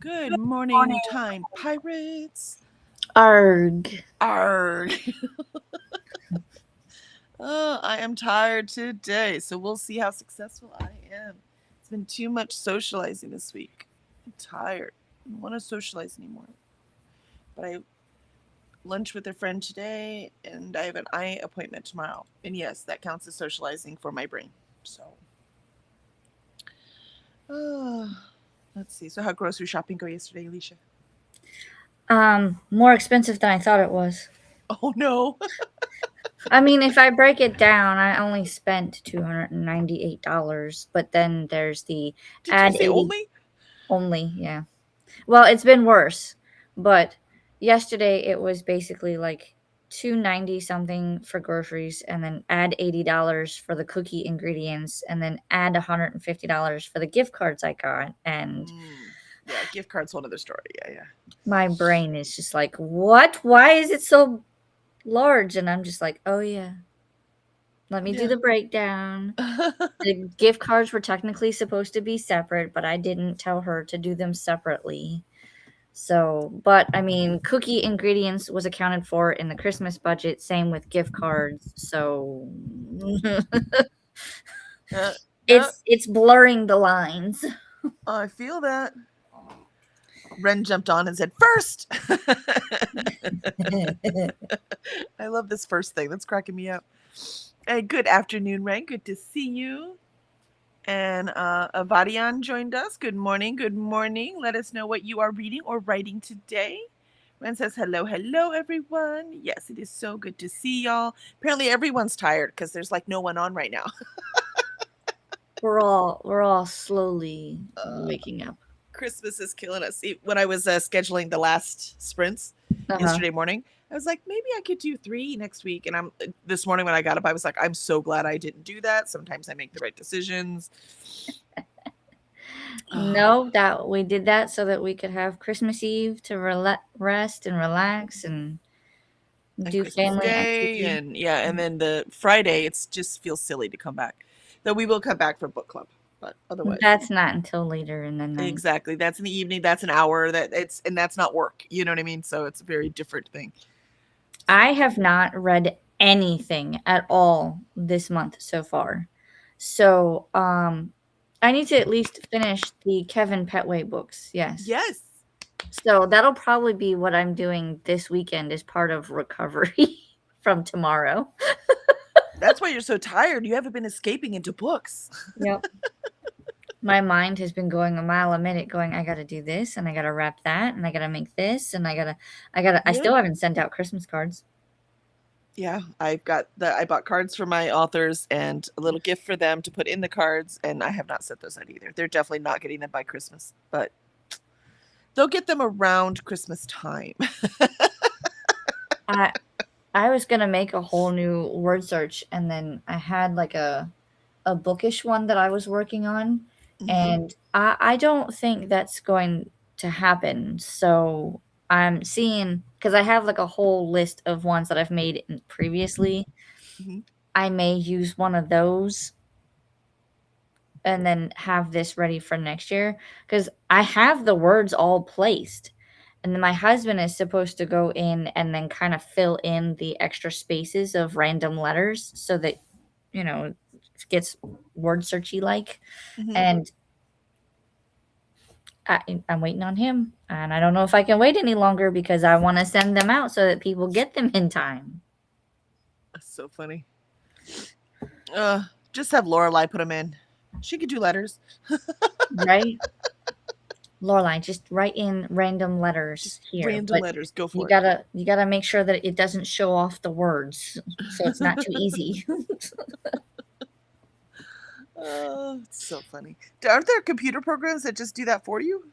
Good morning, time pirates. Arg. Arg. I am tired today, so we'll see how successful I am. It's been too much socializing this week. I'm tired. I don't want to socialize anymore. But I lunch with a friend today, and I have an eye appointment tomorrow. And yes, that counts as socializing for my brain. So, uh, let's see. So, how grocery shopping go yesterday, Alicia? More expensive than I thought it was. Oh no! I mean, if I break it down, I only spent $298, but then there's the Did you add say 80 only? only, yeah. Well, it's been worse, but yesterday it was basically like 290 something for groceries and then add $80 for the cookie ingredients and then add $150 for the gift cards I got, and Mm, yeah, gift card's whole other story. Yeah, my brain is just like, "What? Why is it so large?" And I'm just like, "Oh yeah. Let me do yeah. the breakdown." Yeah. The gift cards were technically supposed to be separate, but I didn't tell her to do them separately. So, but I mean, cookie ingredients was accounted for in the Christmas budget, same with gift cards. So Yeah, yeah, it's blurring the lines. I feel that. Ren jumped on and said, "First!" I love this first thing. That's cracking me up. Hey, good afternoon, Ren. Good to see you. And Avadian joined us. Good morning. Good morning. Let us know what you are reading or writing today. Ren says, "Hello, hello, everyone. Yes, it is so good to see y'all. Apparently, everyone's tired because there's like no one on right now. We're all slowly waking up. Christmas is killing us. When I was scheduling the last sprints Uh-huh. yesterday morning, I was like, maybe I could do 3 next week. And I'm this morning when I got up, I was like, I'm so glad I didn't do that. Sometimes I make the right decisions. No, that we did that so that we could have Christmas Eve to rest and relax and And do Christmas family Day, activity. and yeah, and then the Friday, it's just feels silly to come back. Though we will come back for book club, but otherwise, That's not until later in the night. exactly. That's in the evening. That's an hour. And that's not work. You know what I mean? So it's a very different thing. So I have not read anything at all this month so far. So, I need to at least finish the Kevin Petway books. Yes. yes, So that'll probably be what I'm doing this weekend as part of recovery from tomorrow. that's why you're so tired. You haven't been escaping into books. Yep. My mind has been going a mile a minute going, I gotta do this and I gotta wrap that and I gotta make this and I Yeah. still haven't sent out Christmas cards. Yeah, I bought cards for my authors and a little gift for them to put in the cards, and I have not sent those out either. They're definitely not getting them by Christmas, but they'll get them around Christmas time. I I was gonna make a whole new word search and then I had like a bookish one that I was working on, Mhm. and I don't think that's going to happen. So I'm seeing because I have like a whole list of ones that I've made previously. Mhm. I may use one of those and then have this ready for next year because I have the words all placed. And then my husband is supposed to go in and then kind of fill in the extra spaces of random letters so that, it gets word searchy like. Mhm. And I'm waiting on him. And I don't know if I can wait any longer because I want to send them out so that people get them in time. That's so funny. Uh, just have Lorelai put them in. She could do letters. Right? Lorelai, just write in random letters Just here, random but letters. Go you for it. gotta you gotta make sure that it doesn't show off the words, so it's not too easy. Oh, it's so funny. Aren't there computer programs that just do that for you?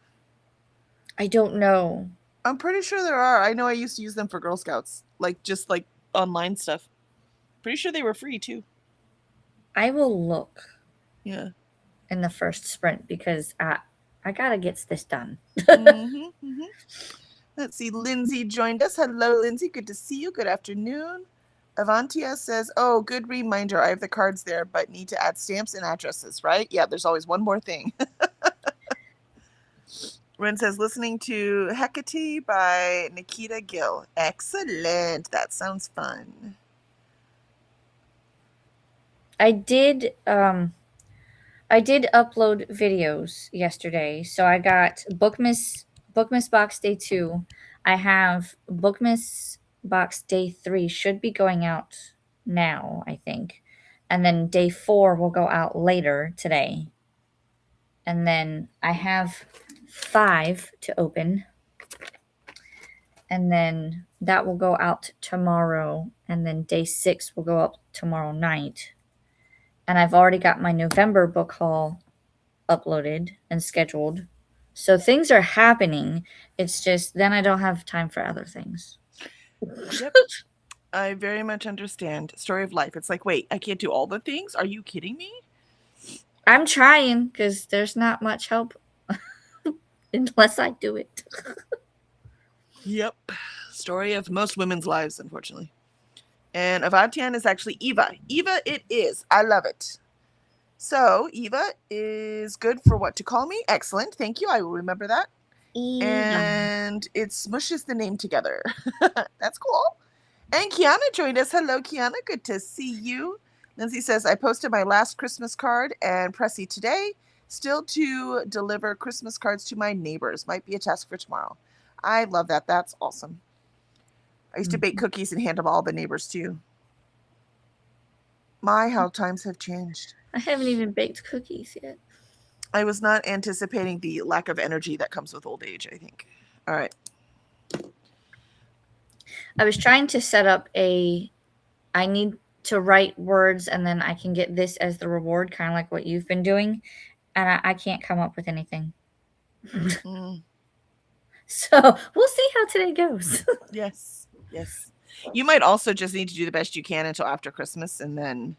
I don't know. I'm pretty sure there are. I know I used to use them for Girl Scouts, like just like online stuff. Pretty sure they were free too. I will look Yeah. in the first sprint because I gotta get this done. Mhm. Mhm. Let's see. Lindsay joined us. Hello, Lindsay. Good to see you. Good afternoon. Avantia says, oh, good reminder. I have the cards there, but need to add stamps and addresses, right? Yeah, there's always one more thing. Ren says, listening to Hecate by Nikita Gill. Excellent. That sounds fun. I did upload videos yesterday. So I got Bookmas Box Day 2. I have Bookmas Box Day 3 should be going out now, I think. And then Day 4 will go out later today. And then I have 5 to open. And then that will go out tomorrow. And then Day 6 will go up tomorrow night. And I've already got my November book haul uploaded and scheduled. So things are happening. It's just then I don't have time for other things. Yep. I very much understand. Story of life. It's like, wait, I can't do all the things? Are you kidding me? I'm trying because there's not much help unless I do it. Yep. Story of most women's lives, unfortunately. And Avantian is actually Eva. Eva it is. I love it. So Eva is good for what to call me. Excellent. Thank you. I will remember that. And it smushes the name together. That's cool. And Kiana joined us. Hello, Kiana. Good to see you. Lindsay says, I posted my last Christmas card and Pressy today. Still to deliver Christmas cards to my neighbors. Might be a task for tomorrow. I love that. That's awesome. I used to bake cookies and hand them all the neighbors too. My, how times have changed. I haven't even baked cookies yet. I was not anticipating the lack of energy that comes with old age, I think. All right. I was trying to set up I need to write words and then I can get this as the reward, kind of like what you've been doing. And I can't come up with anything. So we'll see how today goes. Yes. Yes. You might also just need to do the best you can until after Christmas and then.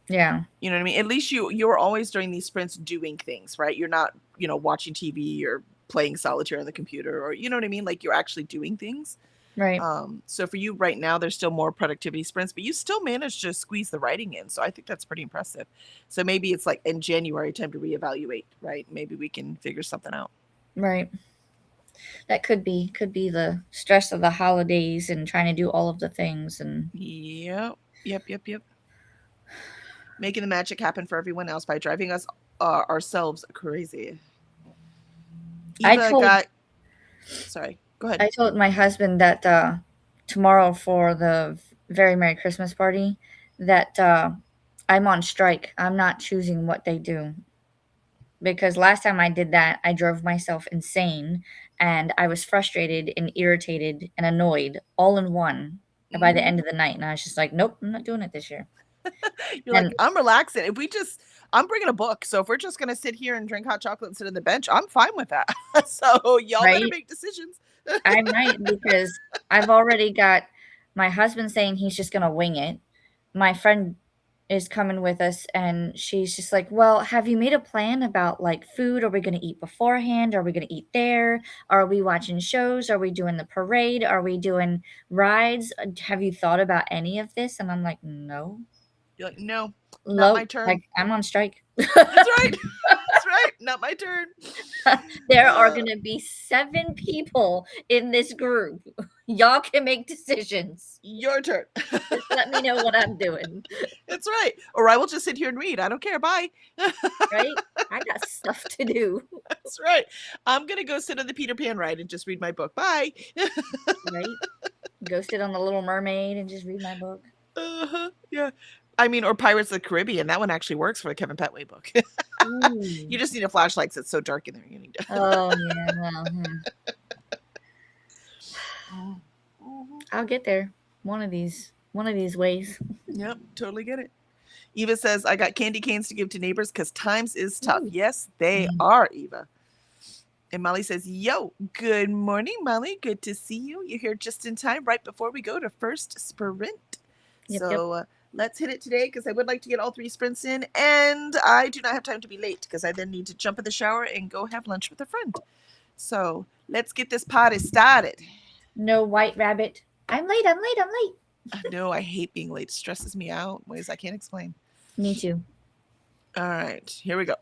Yeah. You know what I mean? At least you're always during these sprints doing things, right? You're not, watching TV or playing solitaire on the computer or, you know what I mean? Like you're actually doing things. Right. So for you right now, there's still more productivity sprints, but you still managed to squeeze the writing in. So I think that's pretty impressive. So maybe it's like in January time to reevaluate, right? Maybe we can figure something out. Right. That could be the stress of the holidays and trying to do all of the things and Yep. Making the magic happen for everyone else by driving us ourselves crazy. Sorry, go ahead. I told my husband that tomorrow for the Very Merry Christmas party that I'm on strike. I'm not choosing what they do. Because last time I did that, I drove myself insane and I was frustrated and irritated and annoyed all in one by the end of the night. And I was just like, nope, I'm not doing it this year. You're like, I'm relaxing. I'm bringing a book. So if we're just going to sit here and drink hot chocolate and sit on the bench, I'm fine with that. So y'all better make decisions. I might, because I've already got my husband saying he's just going to wing it. My friend is coming with us and she's just like, well, have you made a plan about like food? Are we going to eat beforehand? Are we going to eat there? Are we watching shows? Are we doing the parade? Are we doing rides? Have you thought about any of this? And I'm like, no. You're like, no, not my turn. Like, I'm on strike. That's right. That's right. Not my turn. There are going to be 7 people in this group. Y'all can make decisions. Your turn. Just let me know what I'm doing. That's right. Or I will just sit here and read. I don't care. Bye. Right? I got stuff to do. That's right. I'm going to go sit on the Peter Pan ride and just read my book. Bye. Right? Go sit on the Little Mermaid and just read my book. Yeah. I mean, or Pirates of the Caribbean. That one actually works for the Kevin Petway book. You just need a flashlight because it's so dark in there. You need to. Oh, yeah. Well, I'll get there one of these ways. Yep, totally get it. Eva says, I got candy canes to give to neighbors because times is tough. Ooh. Yes, they are, Eva. And Molly says, yo, good morning, Molly. Good to see you. You're here just in time right before we go to first sprint. Yep. Let's hit it today because I would like to get all 3 sprints in. And I do not have time to be late because I then need to jump in the shower and go have lunch with a friend. So let's get this party started. No, White Rabbit. I'm late. No, I hate being late. It stresses me out in ways I can't explain. Me too. All right, here we go.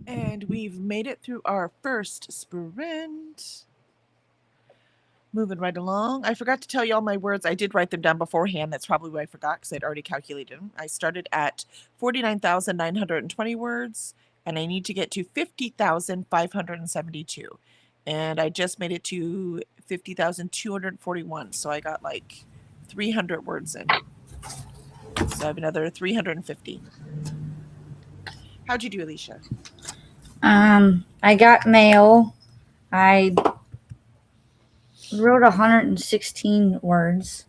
And we've made it through our first sprint. Moving right along. I forgot to tell you all my words. I did write them down beforehand. That's probably why I forgot because I'd already calculated them. I started at 49,920 words, and I need to get to 50,572. And I just made it to 50,241. So I got like 300 words in. So I have another 350. How'd you do, Alicia? I got mail. I wrote 116 words.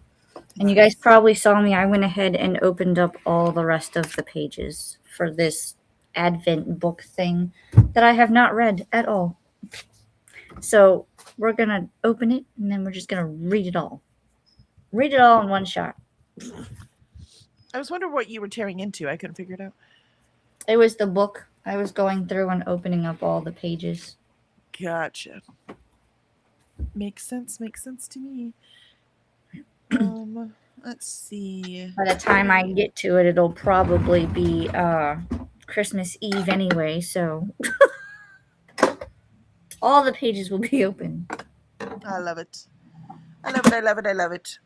And you guys Nice. probably saw me. I went ahead and opened up all the rest of the pages for this Advent book thing that I have not read at all. So we're going to open it and then we're just going to read it all. Read it all in one shot. I was wondering what you were tearing into. I couldn't figure it out. It was the book. I was going through and opening up all the pages. Gotcha. Makes sense to me. Let's see. By the time I get to it, it'll probably be Christmas Eve anyway, so all the pages will be open. I love it. I love it. I love it. I love it.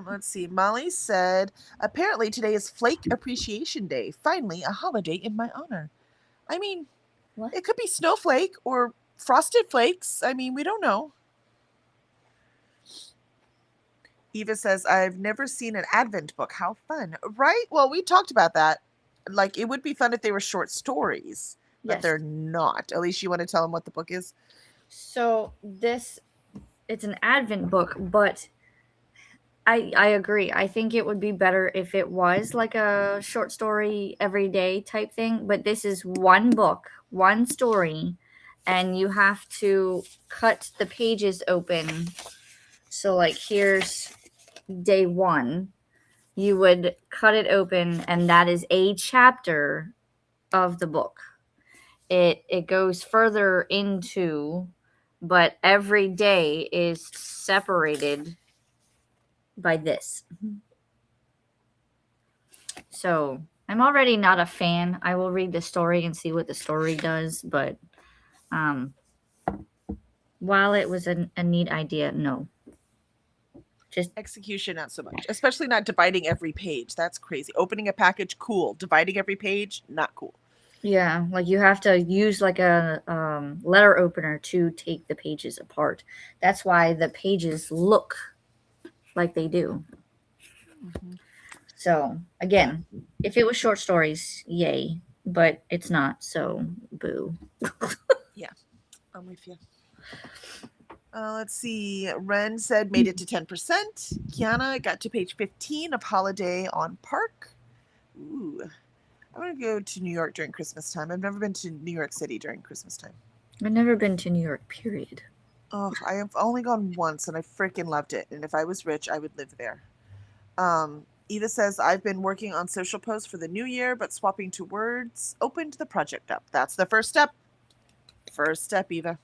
Let's see. Molly said, apparently today is Flake Appreciation Day. Finally, a holiday in my honor. I mean, What? it could be snowflake or frosted flakes. I mean, we don't know. Eva says, I've never seen an Advent book. How fun. Right? Well, we talked about that. Like, it would be fun if they were short stories, but Yes. they're not. At least you want to tell them what the book is? So it's an Advent book, but I agree. I think it would be better if it was like a short story every day type thing, but this is one book, one story, and you have to cut the pages open. So like here's day 1. You would cut it open and that is a chapter of the book. It goes further into, but every day is separated by this. So I'm already not a fan. I will read the story and see what the story does, but while it was a neat idea, no. Just execution, not so much. Especially not dividing every page. That's crazy. Opening a package, cool. Dividing every page, not cool. yeah, like you have to use like a letter opener to take the pages apart. That's why the pages look like they do. Mm-hmm. So again, if it was short stories, yay, but it's not, so boo. Yeah, I'm with you. Let's see. Ren said made it to 10%. Kiana got to page 15 of Holiday on Park. Ooh. I want to go to New York during Christmas time. I've never been to New York City during Christmas time. I've never been to New York, period. Oh, I have only gone once and I freaking loved it. And if I was rich, I would live there. Eva says, I've been working on social posts for the new year, but swapping to words opened the project up. That's the first step. First step, Eva.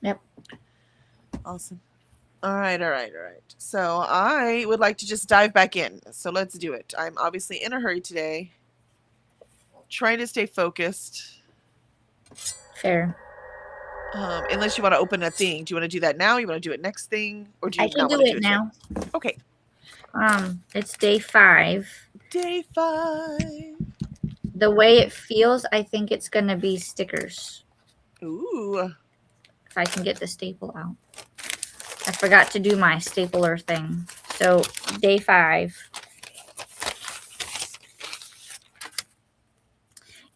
Yep. Awesome. All right. So I would like to just dive back in. So let's do it. I'm obviously in a hurry today. Trying to stay focused. Fair. Unless you want to open a thing. Do you want to do that now? You want to do it next thing? Or do you I can not do want to it do it now. today? Okay. It's day 5. Day 5. The way it feels, I think it's gonna be stickers. Ooh. If I can get the staple out. I forgot to do my stapler thing. So day 5.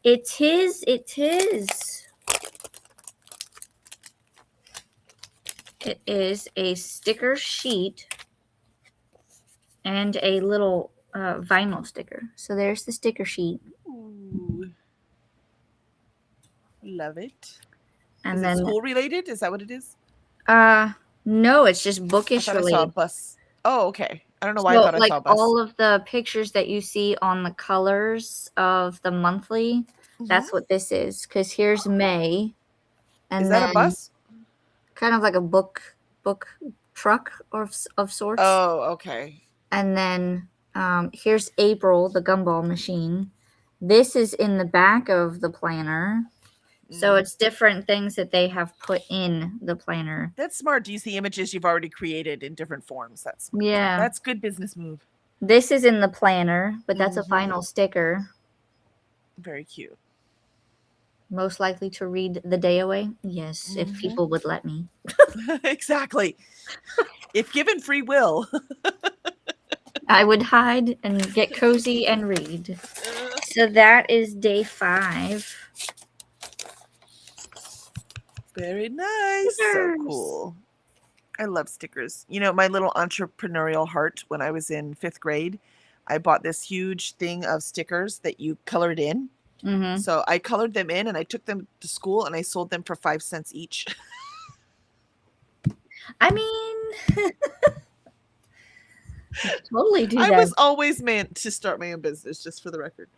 It is. It is a sticker sheet and a little vinyl sticker. So there's the sticker sheet. Ooh. Love it. And is then it school related? Is that what it is? no, it's just I bookish thought I saw a related. bus. Oh, okay. I don't know why So, I thought I like saw a bus. all of the pictures that you see on the colors of the monthly, that's what this is. Because here's May, and Is that then a bus? kind of like a book truck of sorts. Oh, okay. And then here's April, the gumball machine, This is in the back of the planner. So Mm. it's different things that they have put in the planner. That's smart. Do you see images you've already created in different forms? That's smart. Yeah. That's good business move. This is in the planner, but that's a Mhm. final sticker. Very cute. Most likely to read the day away. Yes, if Mhm. people would let me. Exactly. If given free will. I would hide and get cozy and read. So that is day 5. Very nice. So Stickers. cool. I love stickers. You know, my little entrepreneurial heart when I was in 5th grade, I bought this huge thing of stickers that you colored in. Mm-hmm. So I colored them in and I took them to school and I sold them for 5 cents each. I mean, you could totally do I that. was always meant to start my own business, just for the record.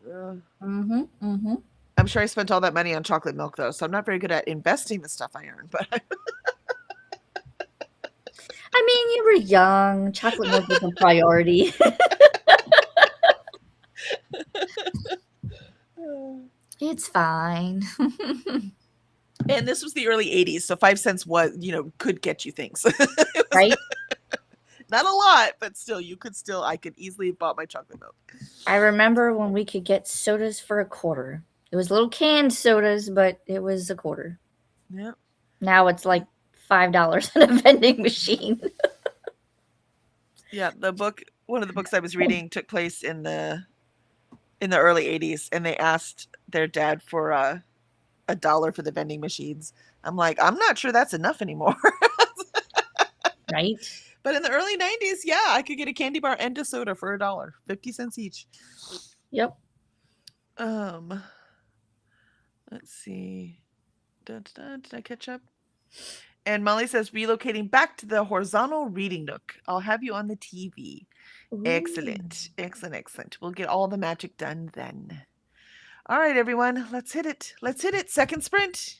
Mm-hmm. Mm-hmm. I'm sure I spent all that money on chocolate milk though, so I'm not very good at investing the stuff I earn, but I mean, you were young. Chocolate milk was a priority. It's fine. and this was the early 80s, so 5 cents was, could get you things. It was Right? not a lot, but still I could easily have bought my chocolate milk. I remember when we could get sodas for a quarter. It was little canned sodas, but it was a quarter. Yeah. Now it's like $5 in a vending machine. Yeah, one of the books I was reading took place in the early 80s, and they asked their dad for a dollar for the vending machines. I'm like, I'm not sure that's enough anymore. Right? But in the early 90s, yeah, I could get a candy bar and a soda for $1, 50 cents each. Yep. Um, let's see. Did I catch up? And Molly says, relocating back to the horizontal reading nook. I'll have you on the TV. Excellent. Excellent, excellent. We'll get all the magic done then. All right, everyone, let's hit it. Let's hit it. Second sprint.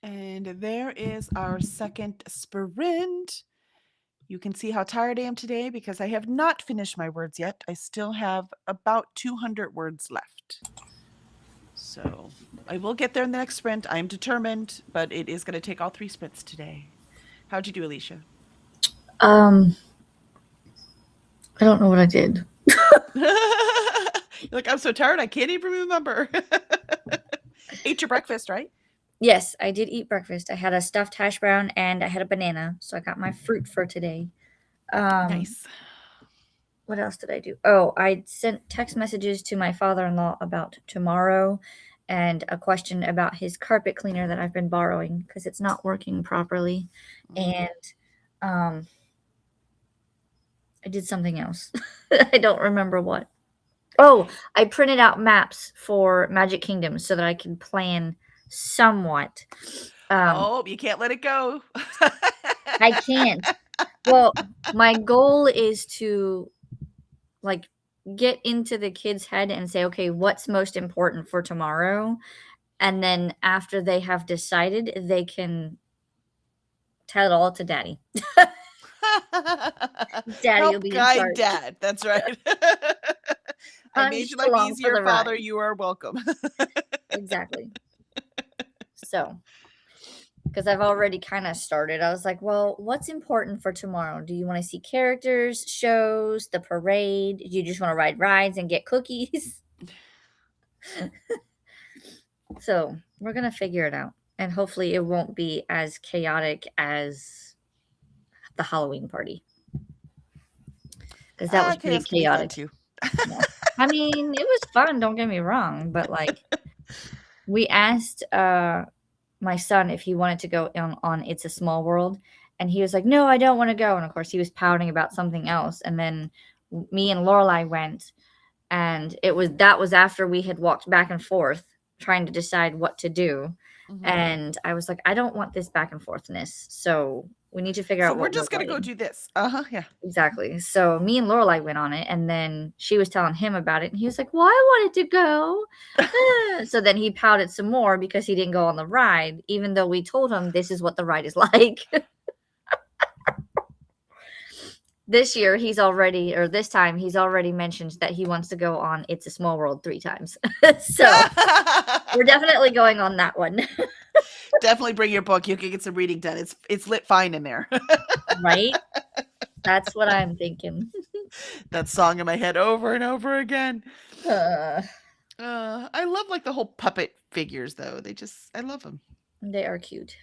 And there is our second sprint. You can see how tired I am today because I have not finished my words yet. I still have about 200 words left. So I will get there in the next sprint. I'm determined, but it is going to take all 3 sprints today. How'd you do, Alicia? I don't know what I did. You're like, I'm so tired, I can't even remember. Ate your breakfast, right? Yes, I did eat breakfast. I had a stuffed hash brown and I had a banana, so I got my fruit for today. Nice. What else did I do? Oh, I sent text messages to my father-in-law about tomorrow and a question about his carpet cleaner that I've been borrowing because it's not working properly. And I did something else. I don't remember what. Oh, I printed out maps for Magic Kingdom so that I can plan somewhat. Oh, you can't let it go. I can't. Well, my goal is to like get into the kid's head and say, okay, what's most important for tomorrow? And then after they have decided, they can tell it all to daddy. Daddy will Help be in guide charge. Dad. That's right. I made your life along for easier, the Father. ride. You are welcome. Exactly. So, because I've already kind of started, I was like, well, what's important for tomorrow? Do you want to see characters, shows, the parade? Do you just want to ride rides and get cookies? So, we're going to figure it out. And hopefully, it won't be as chaotic as the Halloween party. Because that was pretty Chaos can be fun chaotic. too. Yeah. I mean, it was fun, don't get me wrong, but like we asked my son if he wanted to go on It's a Small World, and he was like, "No, I don't want to go." And of course, he was pouting about something else. And then me and Lorelai went, and that was after we had walked back and forth trying to decide what to do. And I was like, I don't want this back and forthness. So we need to figure So out we're what just we're gonna go going. do this. Yeah. Exactly. So me and Lorelai went on it, and then she was telling him about it, and he was like, "Well, I wanted to go." So then he pouted some more because he didn't go on the ride, even though we told him this is what the ride is like. This time he's already mentioned that he wants to go on It's a Small World 3 times. So we're definitely going on that one. Definitely bring your book. You can get some reading done. It's lit fine in there. Right? That's what I'm thinking. That song in my head over and over again. Uh, I love like the whole puppet figures though. I love them. They are cute.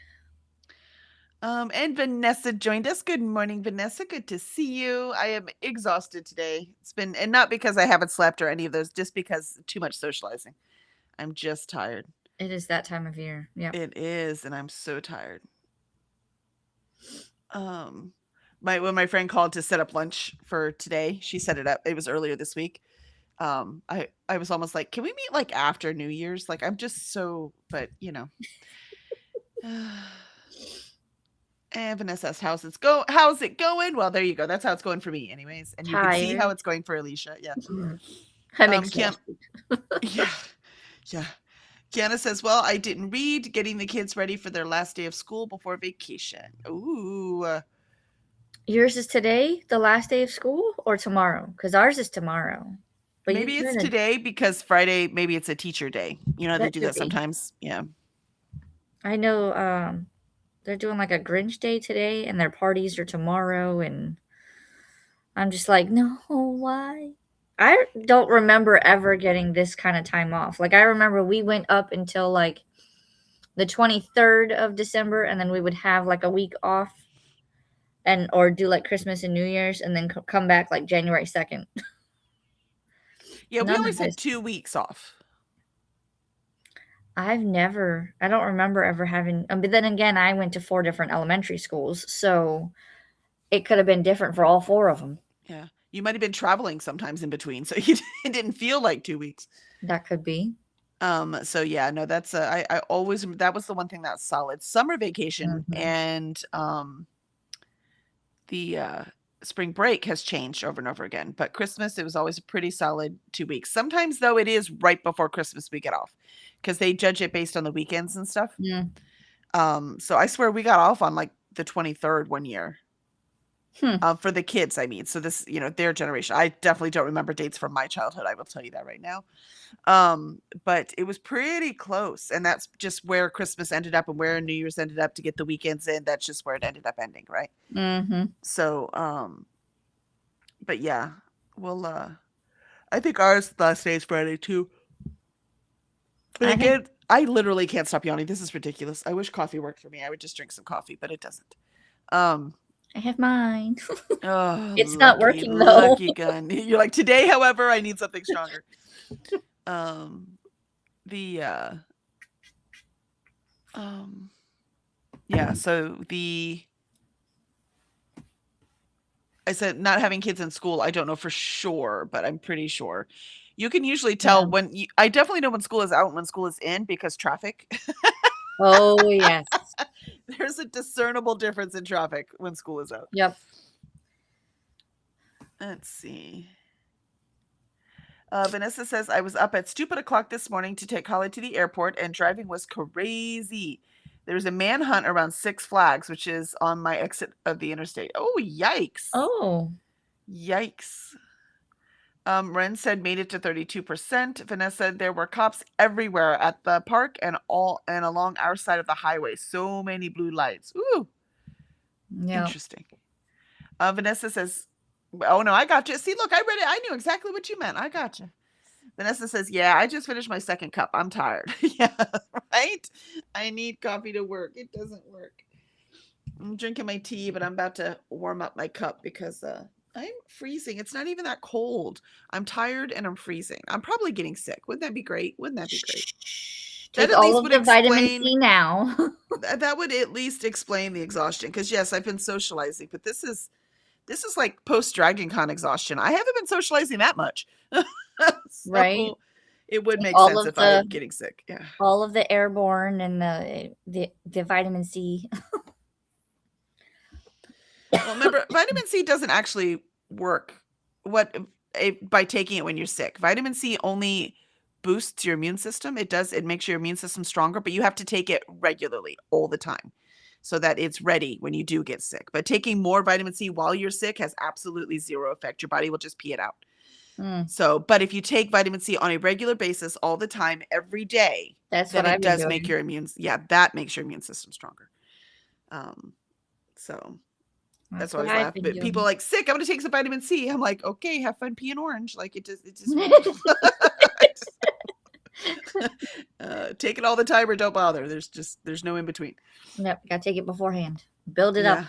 And Vanessa joined us. Good morning, Vanessa. Good to see you. I am exhausted today. And not because I haven't slept or any of those, just because too much socializing. I'm just tired. It is that time of year. Yeah. It is, and I'm so tired. When my friend called to set up lunch for today, she set it up. It was earlier this week. I was almost like, can we meet like after New Year's? Like I'm just so, but you know. And Vanessa asks, how's it going? Well, there you go. That's how it's going for me, anyways. And you can see how Tired. it's going for Alicia. Yeah. I'm exhausted. Yeah. Yeah. Kiana says, well, I didn't read, getting the kids ready for their last day of school before vacation. Ooh. Yours is today, the last day of school, or tomorrow? Because ours is tomorrow. But Maybe it's today because Friday, maybe it's a teacher day. You know, they do that sometimes. Yeah. I know they're doing like a Grinch day today, and their parties are tomorrow, and I'm just like, no, why? I don't remember ever getting this kind of time off. Like, I remember we went up until like the 23rd of December, and then we would have like a week off or do like Christmas and New Year's, and then come back like January 2nd. Yeah, we always had 2 weeks off. I don't remember ever having, but then again, I went to 4 different elementary schools, so it could have been different for all 4 of them. Yeah. You might have been traveling sometimes in between, so it didn't feel like 2 weeks. That could be. So yeah, no, that's I always, that was the one thing that's solid. Summer vacation and the spring break has changed over and over again, but Christmas, it was always a pretty solid 2 weeks. Sometimes though, it is right before Christmas we get off because they judge it based on the weekends and stuff. Yeah. So I swear we got off on like the 23rd one year. Hmm. For the kids, I mean. So this, their generation. I definitely don't remember dates from my childhood. I will tell you that right now. But it was pretty close, and that's just where Christmas ended up and where New Year's ended up to get the weekends in. That's just where it ended up ending, right? Mm-hmm. So, but yeah, we'll. I think ours last day is Friday too. But I think again, I literally can't stop yawning. This is ridiculous. I wish coffee worked for me. I would just drink some coffee, but it doesn't. Um, I have mine. oh, It's not lucky, working though. lucky gun. You're like, today, however, I need something stronger. Um, the yeah, so I said not having kids in school, I don't know for sure, but I'm pretty sure. You can usually tell Yeah. I definitely know when school is out and when school is in because traffic. Oh yes. There's a discernible difference in traffic when school is out. Yep. Let's see. Vanessa says, I was up at stupid o'clock this morning to take Holly to the airport, and driving was crazy. There was a manhunt around Six Flags, which is on my exit of the interstate. Oh, yikes. Oh. Yikes. Ren said made it to 32%. Vanessa said there were cops everywhere at the park and along our side of the highway. So many blue lights. Ooh, Yeah. interesting. Vanessa says, oh no, I got you. See, look, I read it. I knew exactly what you meant. I got you. Vanessa says, yeah, I just finished my second cup. I'm tired. Yeah, right? I need coffee to work. It doesn't work. I'm drinking my tea, but I'm about to warm up my cup because I'm freezing. It's not even that cold. I'm tired and I'm freezing. I'm probably getting sick. Wouldn't that be great? Wouldn't that be great? Take That at all least of would the vitamin explain C now. that would at least explain the exhaustion. Because yes, I've been socializing, but this is like post Dragon Con exhaustion. I haven't been socializing that much. So Right? it would Take make all sense of if I am the getting sick. Yeah. all of the airborne and the vitamin C. Well, remember, vitamin C doesn't actually work by taking it when you're sick. Vitamin C only boosts your immune system. It makes your immune system stronger, but you have to take it regularly all the time so that it's ready when you do get sick. But taking more vitamin C while you're sick has absolutely zero effect. Your body will just pee it out. Mm, So, but if you take vitamin C on a regular basis all the time, every day, that's then what I've it been does make doing. that makes your immune system stronger. So that's That's why I what always I've laugh. been But people are doing. like, sick, I'm gonna take some vitamin C. I'm like, okay, have fun peeing orange. Like it just won't. Take it all the time or don't bother. There's no in between. Yep, gotta take it beforehand. Build it up. Yeah.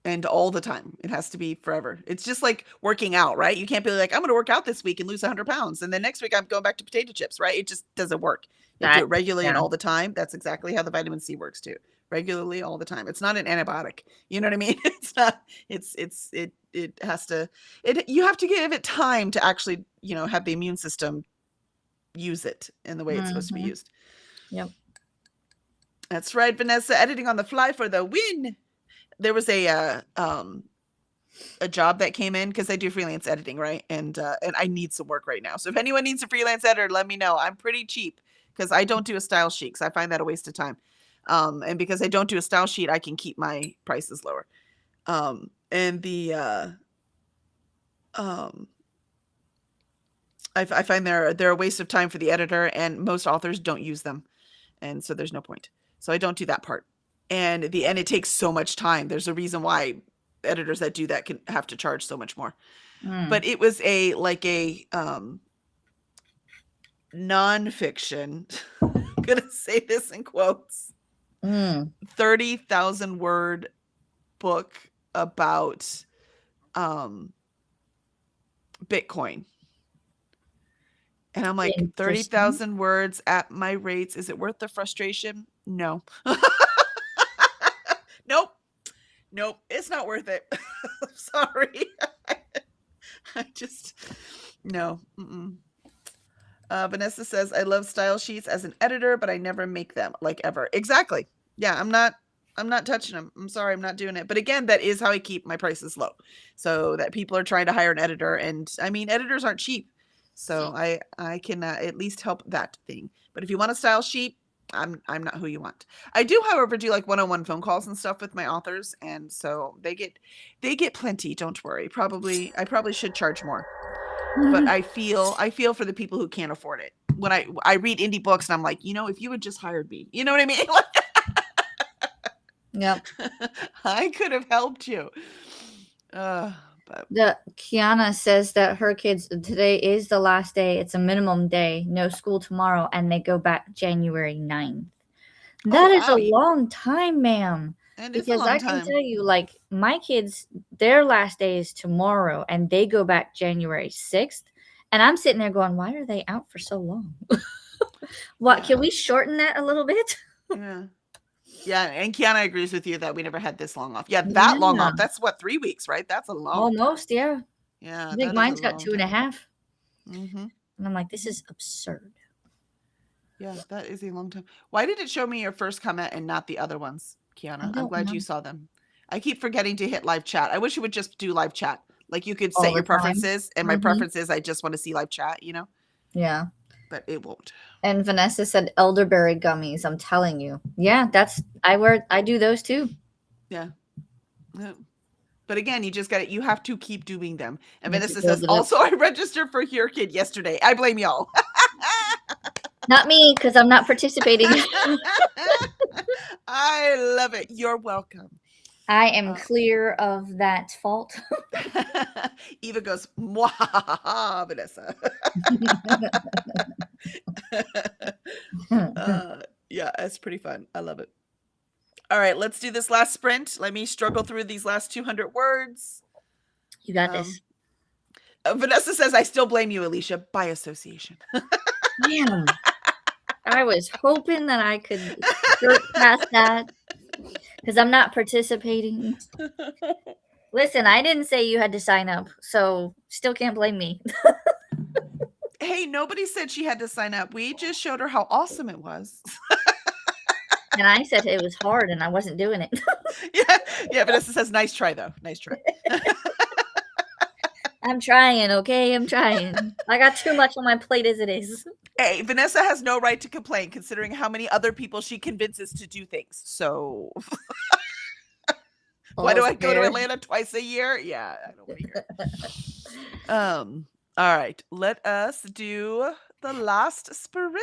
And all the time. It has to be forever. It's just like working out, right? You can't be like, I'm going to work out this week and lose 100 pounds. And then next week I'm going back to potato chips, right? It just doesn't work. You have to do That it regularly and yeah. all the time. That's exactly how the vitamin C works too. Regularly all the time. It's not an antibiotic. You know what I mean? It's not, it has to, you have to give it time to actually, have the immune system use it in the way it's supposed to be Mhm. used. Yep. That's right, Vanessa. Editing on the fly for the win. There was a job that came in because I do freelance editing, right? And I need some work right now. So if anyone needs a freelance editor, let me know. I'm pretty cheap because I don't do a style sheet because I find that a waste of time. And because I don't do a style sheet, I can keep my prices lower. And the I find they're a waste of time for the editor, and most authors don't use them, and so there's no point. So I don't do that part. And it takes so much time. There's a reason why editors that do that can have to charge so much more. Mm. But it was a nonfiction. I'm gonna say this in quotes. 30,000 word book about Bitcoin. And I'm like, 30,000 words at my rates. Is it worth the frustration? No. Nope. It's not worth it. Sorry. I just, no. Vanessa says, I love style sheets as an editor, but I never make them, like, ever. Exactly. Yeah, I'm not touching them. I'm sorry, I'm not doing it. But again, that is how I keep my prices low. So that people are trying to hire an editor. And I mean, editors aren't cheap. So I can at least help that thing. But if you want a style sheet, I'm not who you want. I do, however, do like one-on-one phone calls and stuff with my authors, and so they get plenty. Don't worry. I probably should charge more, but I feel for the people who can't afford it. When I read indie books and I'm like, if you had just hired me, you know what I mean? Yep. I could have helped you. But The Kiana says that her kids today is the last day. It's a minimum day. No school tomorrow, and they go back January 9th. oh That is wow, a long time, ma'am. it is a Because long I can time. tell you, like, my kids, their last day is tomorrow, and they go back January 6th. And I'm sitting there going, why are they out for so long? What, can Yeah, we shorten that a little bit? yeah, yeah. And Kiana agrees with you that we never had this long off. Yeah, that long Yeah, off. That's what, 3 weeks, right? That's a long time. almost, yeah. Yeah, I think that is a mine's got long two and a time. half. Mm-hmm. And I'm like, this is absurd. Yeah, that is a long time. Why did it show me your first comment and not the other ones, I Kiana? I'm don't glad know. you saw them. I keep forgetting to hit live chat. I wish you would just do live chat. Like you could All set the your time. preferences, and my Hmm. preference is I just want to see live chat, Yeah. but it won't. And Vanessa said elderberry gummies. I'm telling you. Yeah, I do those too. Yeah. Yeah. But again, you just got it. You have to keep doing them. And You have to Vanessa says, build it up. also, I registered for Your Kid yesterday. I blame y'all. Not me, because I'm not participating. I love it. You're welcome. I am Uh, clear of that fault. Eva goes, Mwahaha, Vanessa. Yeah, that's pretty fun. I love it. All right, let's do this last sprint. Let me struggle through these last 200 words. You got Um, this. Vanessa says, I still blame you, Alicia, by association. Damn. I was hoping that I could skirt past that because I'm not participating. Listen, I didn't say you had to sign up, so still can't blame me. Hey, nobody said she had to sign up. We just showed her how awesome it was. And I said it was hard and I wasn't doing it. Yeah, yeah. Vanessa says, nice try, though. Nice try. I'm trying, okay? I'm trying. I got too much on my plate as it is. Hey, Vanessa has no right to complain considering how many other people she convinces to do things. So why do All's I go to fair. Atlanta twice a year? Yeah, I don't want to hear it. All right. Let us do the last sprint.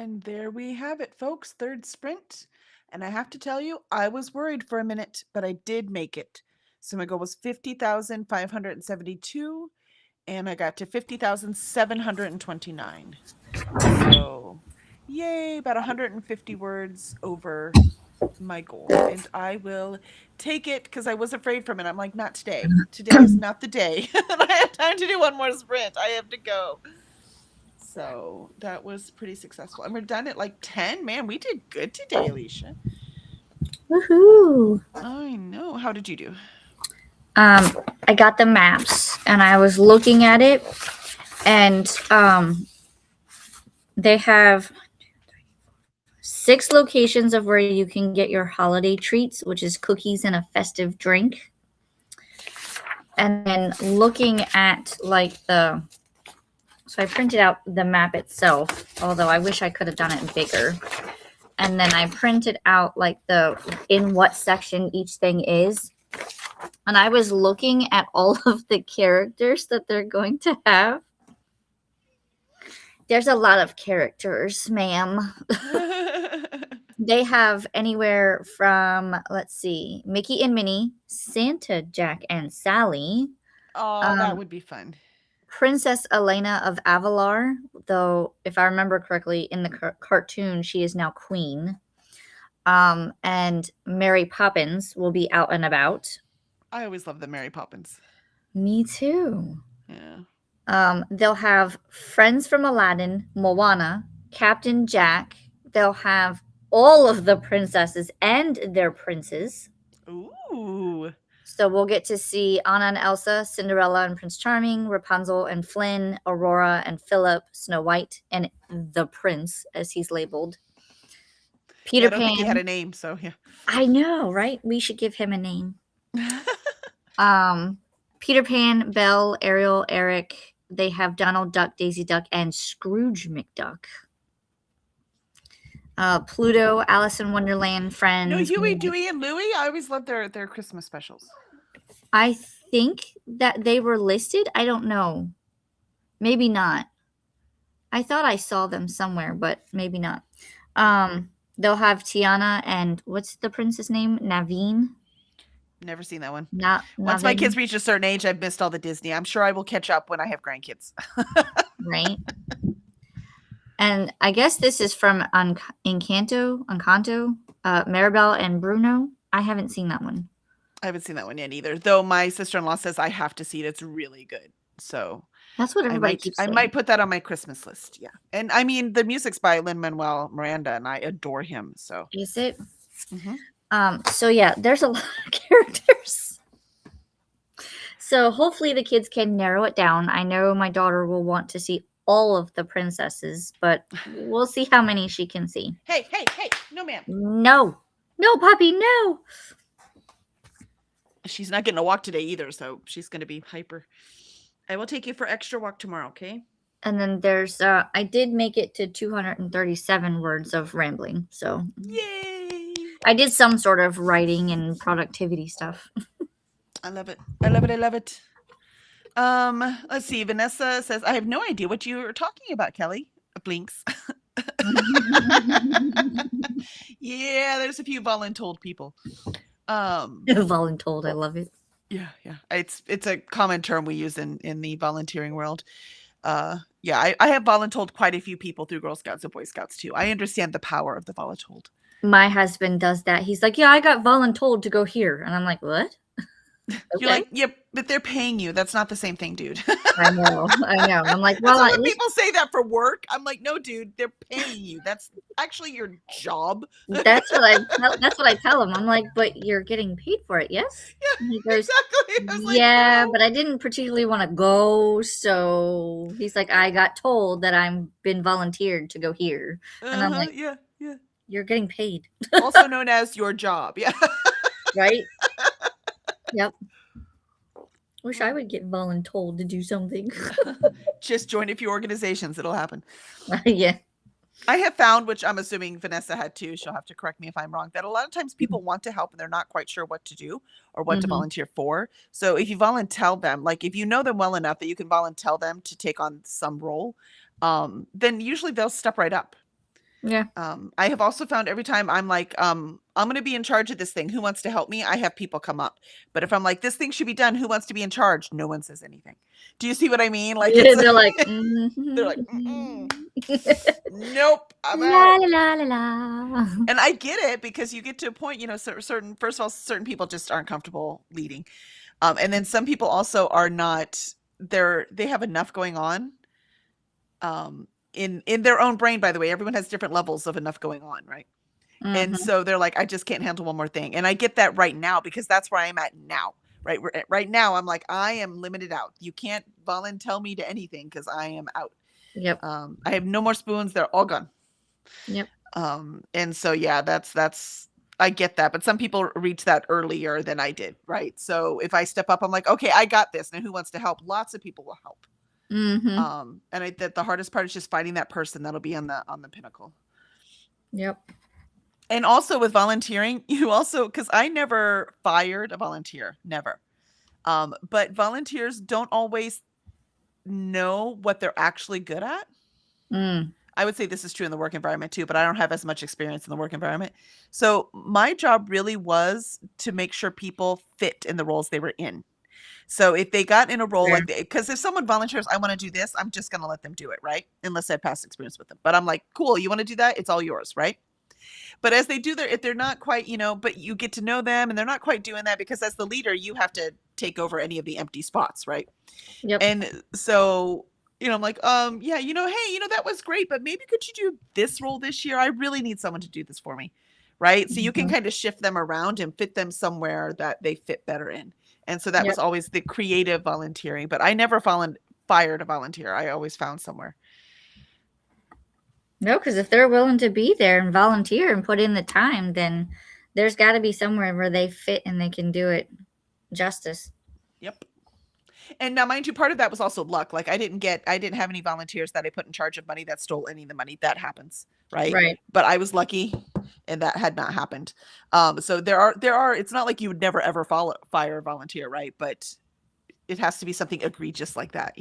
And there we have it, folks. Third sprint. And I have to tell you, I was worried for a minute, but I did make it. So my goal was 50,572, and I got to 50,729. So, yay, about 150 words over my goal. And I will take it because I was afraid for a minute. I'm like, not today. Today is not the day. And I have time to do one more sprint. I have to go. So that was pretty successful. And we're done at like 10. Man, we did good today, Alicia. Woohoo! I know. How did you do? I got the maps and I was looking at it, and they have 6 locations of where you can get your holiday treats, which is cookies and a festive drink. And then looking at so I printed out the map itself, although I wish I could have done it bigger. And then I printed out in what section each thing is. And I was looking at all of the characters that they're going to have. There's a lot of characters, ma'am. They have anywhere from, let's see, Mickey and Minnie, Santa, Jack, and Sally. Oh, that would be fun. Princess Elena of Avalar, though, if I remember correctly, in the cartoon, she is now queen. And Mary Poppins will be out and about. I always love the Mary Poppins. Me too. Yeah. They'll have friends from Aladdin, Moana, Captain Jack. They'll have all of the princesses and their princes. Ooh. So we'll get to see Anna and Elsa, Cinderella and Prince Charming, Rapunzel and Flynn, Aurora and Philip, Snow White, and the prince, as he's labeled. Peter I don't Pan. think he had a name, so yeah. I know, right? We should give him a name. Peter Pan, Belle, Ariel, Eric. They have Donald Duck, Daisy Duck, and Scrooge McDuck. Pluto, Alice in Wonderland, Friends. No, Huey, Dewey, and Louie. I always loved their Christmas specials. I think that they were listed. I don't know. Maybe not. I thought I saw them somewhere, but maybe not. They'll have Tiana and what's the prince's name? Naveen. Never seen that one. Once my kids reach a certain age, I've missed all the Disney. I'm sure I will catch up when I have grandkids. Right. And I guess this is from Encanto, Maribel and Bruno. I haven't seen that one. I haven't seen that one yet either, though my sister-in-law says I have to see it. It's really good. So that's what everybody keeps saying. I might put that on my Christmas list. Yeah. And I mean, the music's by Lin-Manuel Miranda, and I adore him. So is it? Mm-hmm. So yeah, there's a lot of characters. So hopefully the kids can narrow it down. I know my daughter will want to see all of the princesses, but we'll see how many she can see. Hey, no ma'am. No, puppy, no. She's not getting a walk today either, so she's going to be hyper. I will take you for extra walk tomorrow, okay? And then there's, I did make it to 237 words of rambling, so. Yay! I did some sort of writing and productivity stuff. I love it. Let's see. Vanessa says, I have no idea what you are talking about, Kelly. Blinks. Yeah, there's a few voluntold people. Voluntold, I love it. Yeah. It's a common term we use in the volunteering world. I have voluntold quite a few people through Girl Scouts and Boy Scouts too. I understand the power of the voluntold. My husband does that. He's like, yeah, I got voluntold to go here. And I'm like, what? Okay. You're like, yep, but they're paying you. That's not the same thing, dude. I know. I'm like, well, when people say that for work, I'm like, no, dude, they're paying you. That's actually your job. That's what I tell him. I'm like, but you're getting paid for it, yes? Yeah, he goes, exactly. Yeah, no. But I didn't particularly want to go. So he's like, I got told that I've been volunteered to go here. And I'm like, yeah. You're getting paid. Also known as your job. Yeah. Right? Yep. Wish I would get voluntold to do something. Just join a few organizations. It'll happen. Yeah. I have found, which I'm assuming Vanessa had too, she'll have to correct me if I'm wrong, that a lot of times people want to help and they're not quite sure what to do or what to volunteer for. So if you volunteer them, like if you know them well enough that you can volunteer them to take on some role, then usually they'll step right up. Yeah. I have also found every time I'm like, I'm going to be in charge of this thing. Who wants to help me? I have people come up. But if I'm like, this thing should be done, who wants to be in charge? No one says anything. Do you see what I mean? Like Yeah, it's they're like, they're like, nope, I'm la out. la la la. And I get it because you get to a point, certain first of all, certain people just aren't comfortable leading. And then some people also are not. They have enough going on. In their own brain, by the way, everyone has different levels of enough going on, right? And so they're like, I just can't handle one more thing. And I get that right now because that's where I am at now. Right now, I'm like, I am limited out. You can't volunteer me to anything because I am out. Yep. I have no more spoons. They're all gone. Yep. And so yeah, that's I get that. But some people reach that earlier than I did, right? So if I step up, I'm like, okay, I got this. Now who wants to help? Lots of people will help. And the hardest part is just finding that person that'll be on the pinnacle. Yep. And also with volunteering, because I never fired a volunteer, never. But volunteers don't always know what they're actually good at. I would say this is true in the work environment too, but I don't have as much experience in the work environment. So my job really was to make sure people fit in the roles they were in. So if they got in a role because if someone volunteers, I want to do this, I'm just going to let them do it, right? Unless I have past experience with them. But I'm like, cool, you want to do that? It's all yours, right? But as they do if they're not quite, but you get to know them and they're not quite doing that because as the leader, you have to take over any of the empty spots, right? Yep. And so, I'm like, yeah, hey, that was great, but maybe could you do this role this year? I really need someone to do this for me, right? So you can kind of shift them around and fit them somewhere that they fit better in. And so that was always the creative volunteering, but I never fired a volunteer. I always found somewhere. No, because if they're willing to be there and volunteer and put in the time, then there's got to be somewhere where they fit and they can do it justice. Yep. And now, mind you, part of that was also luck. Like I didn't have any volunteers that I put in charge of money that stole any of the money. That happens, right? Right. But I was lucky, and that had not happened. So there are. It's not like you would never ever fire a volunteer, right? But it has to be something egregious like that,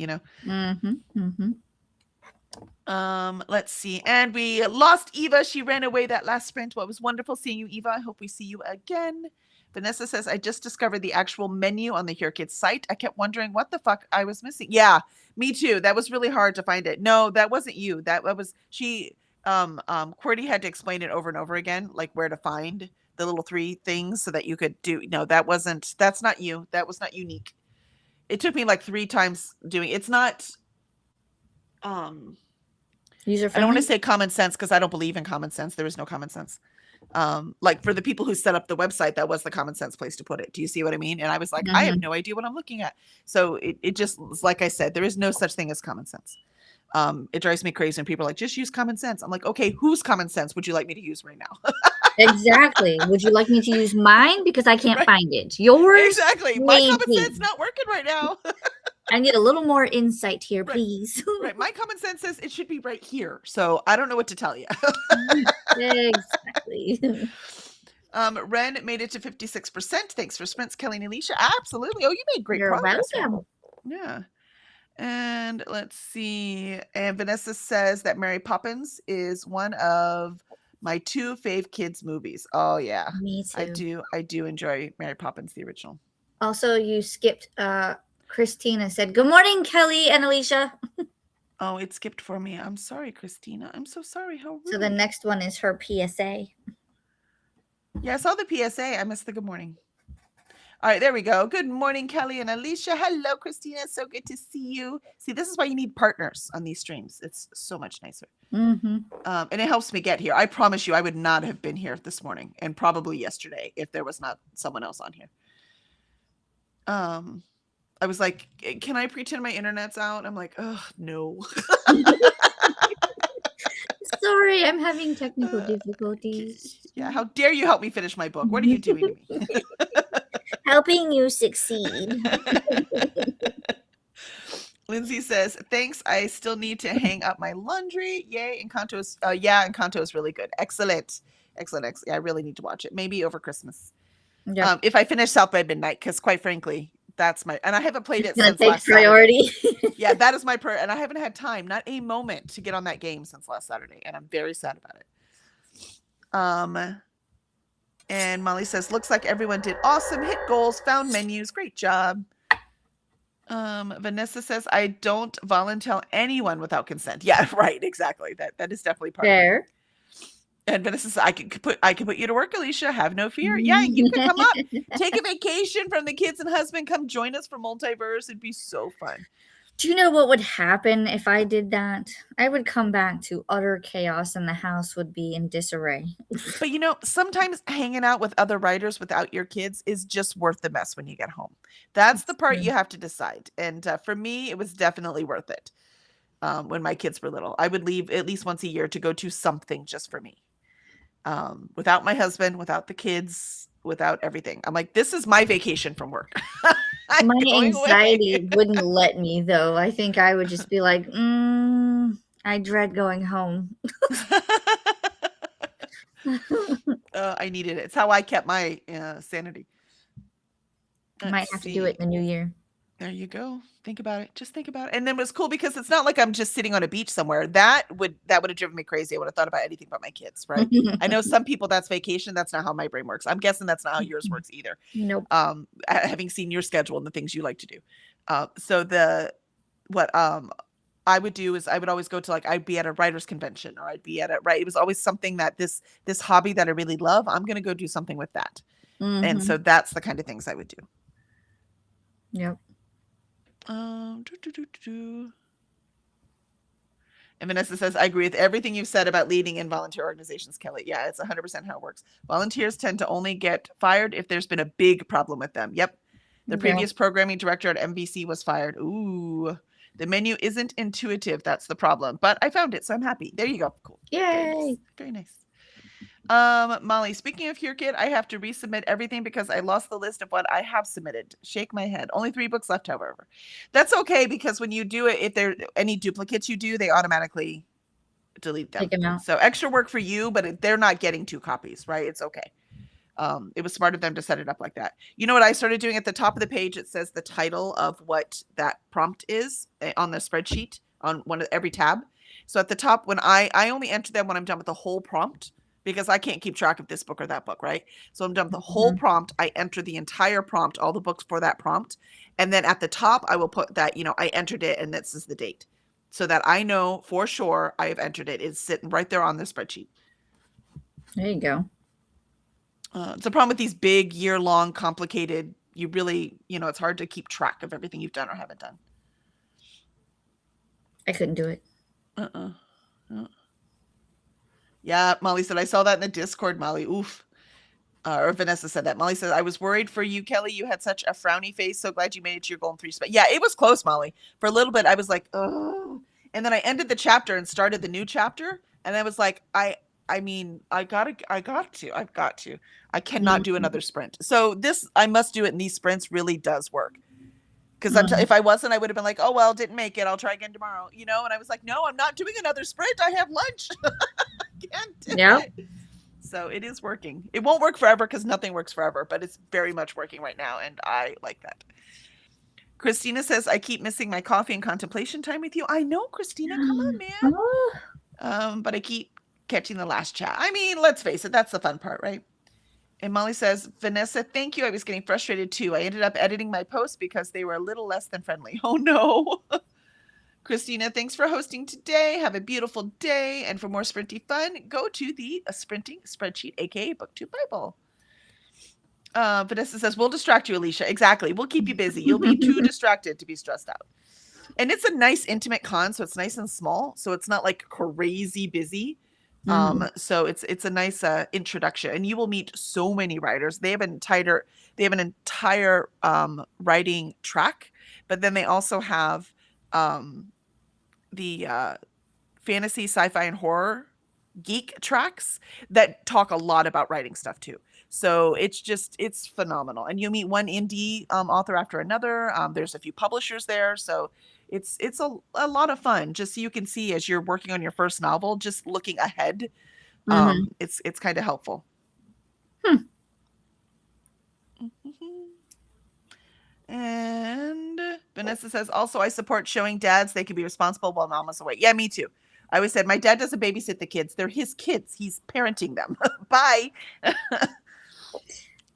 Let's see. And we lost Eva. She ran away that last sprint. Well, it was wonderful seeing you, Eva. I hope we see you again. Vanessa says, I just discovered the actual menu on the Here Kids site. I kept wondering what the fuck I was missing. Yeah, me too. That was really hard to find it. No, that wasn't you. That was she. QWERTY had to explain it over and over again, like where to find the little 3 things so that you could do. No, that's not you. That was not unique. It took me like 3 times doing. It's not. User-friendly? I don't want to say common sense because I don't believe in common sense. There is no common sense. Like for the people who set up the website, that was the common sense place to put it. Do you see what I mean? And I was like, I have no idea what I'm looking at. So it just, like I said, there is no such thing as common sense. It drives me crazy when people are like, just use common sense. I'm like, okay, whose common sense would you like me to use right now? Exactly. Would you like me to use mine? Because I can't find it. Yours? Exactly. My common sense not working right now. I need a little more insight here, please. Right. My common sense says it should be right here. So I don't know what to tell you. Exactly. Ren made it to 56%. Thanks for sprints, Kelly and Alicia. Absolutely. Oh, you made great You're progress. welcome. Yeah. And let's see. And Vanessa says that Mary Poppins is one of my 2 fave kids movies. Oh yeah. Me too. I do enjoy Mary Poppins, the original. Also, you skipped Christina said, good morning, Kelly and Alicia. Oh, it skipped for me. I'm sorry, Christina. I'm so sorry. How rude. So the next one is her PSA. Yeah, I saw the PSA. I missed the good morning. All right, there we go. Good morning, Kelly and Alicia. Hello, Christina. So good to see you. See, this is why you need partners on these streams. It's so much nicer. And it helps me get here. I promise you, I would not have been here this morning and probably yesterday if there was not someone else on here. I was like, can I pretend my internet's out? I'm like, oh, no. Sorry, I'm having technical difficulties. Yeah, how dare you help me finish my book? What are you doing to me? Helping you succeed. Lindsay says, thanks. I still need to hang up my laundry. Yay. Encanto is, Encanto is really good. Excellent. Yeah, I really need to watch it. Maybe over Christmas. Yeah. If I finish South by Midnight, because quite frankly, That's my, and I haven't played It's it gonna since take last Saturday. priority. Yeah, that is my and I haven't had time, not a moment, to get on that game since last Saturday, and I'm very sad about it. And Molly says, looks like everyone did awesome, hit goals, found menus, great job. Vanessa says, I don't volunteer anyone without consent. Yeah, right, exactly. That is definitely part of it. Fair. And Vanessa says, I can put you to work, Alicia. Have no fear. Yeah, you can come up, take a vacation from the kids and husband. Come join us for Multiverse. It'd be so fun. Do you know what would happen if I did that? I would come back to utter chaos and the house would be in disarray. But you know, sometimes hanging out with other writers without your kids is just worth the mess when you get home. That's the part you have to decide. And for me, it was definitely worth it. When my kids were little, I would leave at least once a year to go to something just for me. Without my husband, without the kids, without everything. I'm like, this is my vacation from work. My anxiety wouldn't let me, though. I think I would just be like, I dread going home. I needed it. It's how I kept my sanity. Might have to do it in the new year. There you go. Think about it. Just think about it. And then it was cool because it's not like I'm just sitting on a beach somewhere. That would have driven me crazy. I would have thought about anything but my kids, right? I know some people that's vacation. That's not how my brain works. I'm guessing that's not how yours works either. Nope. Having seen your schedule and the things you like to do. What I would do is I would always go to, like, I'd be at a writer's convention, or I'd be at a, right. It was always something that this hobby that I really love, I'm going to go do something with that. And so that's the kind of things I would do. Yep. And Vanessa says, I agree with everything you've said about leading in volunteer organizations, Kelly. Yeah, it's 100% how it works. Volunteers tend to only get fired if there's been a big problem with them. Yep. The previous programming director at NBC was fired. Ooh, the menu isn't intuitive. That's the problem. But I found it, so I'm happy. There you go. Cool. Yay. Very nice. Molly, speaking of your kid, I have to resubmit everything because I lost the list of what I have submitted. Shake my head. Only 3 books left, however. That's okay, because when you do it, if there are any duplicates you do, they automatically delete them. Take them out. So extra work for you, but they're not getting 2 copies, right? It's okay. It was smart of them to set it up like that. You know what I started doing? At the top of the page, it says the title of what that prompt is on the spreadsheet on every tab. So at the top, when I only enter them when I'm done with the whole prompt, because I can't keep track of this book or that book, right? So I'm done with the whole prompt. I enter the entire prompt, all the books for that prompt. And then at the top, I will put that, I entered it and this is the date. So that I know for sure I have entered it. It's sitting right there on the spreadsheet. There you go. It's a problem with these big, year-long, complicated, you really, it's hard to keep track of everything you've done or haven't done. I couldn't do it. Yeah, Molly said, I saw that in the Discord, Molly. Oof. Or Vanessa said that. Molly said, I was worried for you, Kelly. You had such a frowny face. So glad you made it to your goal in 3 spots. Yeah, it was close, Molly. For a little bit, I was like, oh. And then I ended the chapter and started the new chapter. And I was like, I got to. I cannot do another sprint. So this, I must do it in these sprints, really does work. Because if I wasn't, I would have been like, oh, well, didn't make it. I'll try again tomorrow. And I was like, no, I'm not doing another sprint. I have lunch. I can't do it. So it is working. It won't work forever because nothing works forever, but it's very much working right now. And I like that. Christina says, I keep missing my coffee and contemplation time with you. I know, Christina. Come on, man. But I keep catching the last chat. I mean, let's face it. That's the fun part, right? And Molly says, Vanessa, thank you. I was getting frustrated too. I ended up editing my posts because they were a little less than friendly. Oh, no. Christina, thanks for hosting today. Have a beautiful day. And for more sprinty fun, go to the sprinting spreadsheet, aka BookTube Bible. Vanessa says, we'll distract you, Alicia. Exactly. We'll keep you busy. You'll be too distracted to be stressed out. And it's a nice, intimate con, so it's nice and small. So it's not like crazy busy. So it's a nice introduction, and you will meet so many writers. They have an entire writing track, but then they also have the fantasy, sci-fi, and horror geek tracks that talk a lot about writing stuff too. So it's phenomenal, and you'll meet one indie author after another. There's a few publishers there, so it's a lot of fun. Just so you can see as you're working on your first novel, just looking ahead. It's kind of helpful. And Vanessa says, also, I support showing dads they can be responsible while mom is away. Yeah, me too. I always said, my dad doesn't babysit the kids. They're his kids. He's parenting them. Bye.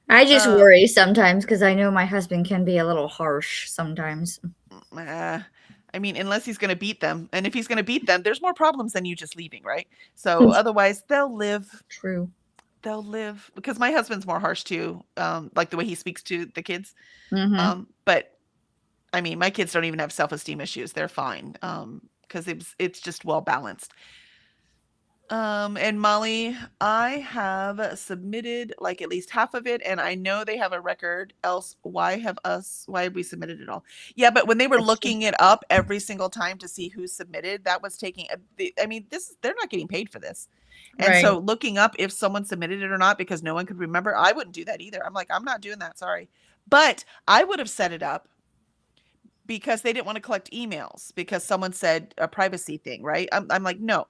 I just Uh, worry sometimes because I know my husband can be a little harsh sometimes. I mean, unless he's going to beat them. And if he's going to beat them, there's more problems than you just leaving, right? So otherwise, they'll live. True. They'll live. Because my husband's more harsh too, like the way he speaks to the kids. Mm-hmm. But I mean, my kids don't even have self-esteem issues. They're fine. Because it's just well balanced. And Molly, I have submitted like at least half of it, and I know they have a record. Else, why have we submitted it all? Yeah, but when they were That's true. looking it up every single time to see who submitted, that was taking. I mean, they're not getting paid for this, and Right. so looking up if someone submitted it or not because no one could remember, I wouldn't do that either. I'm like, I'm not doing that. Sorry, but I would have set it up because they didn't want to collect emails because someone said a privacy thing, right? I'm like, no.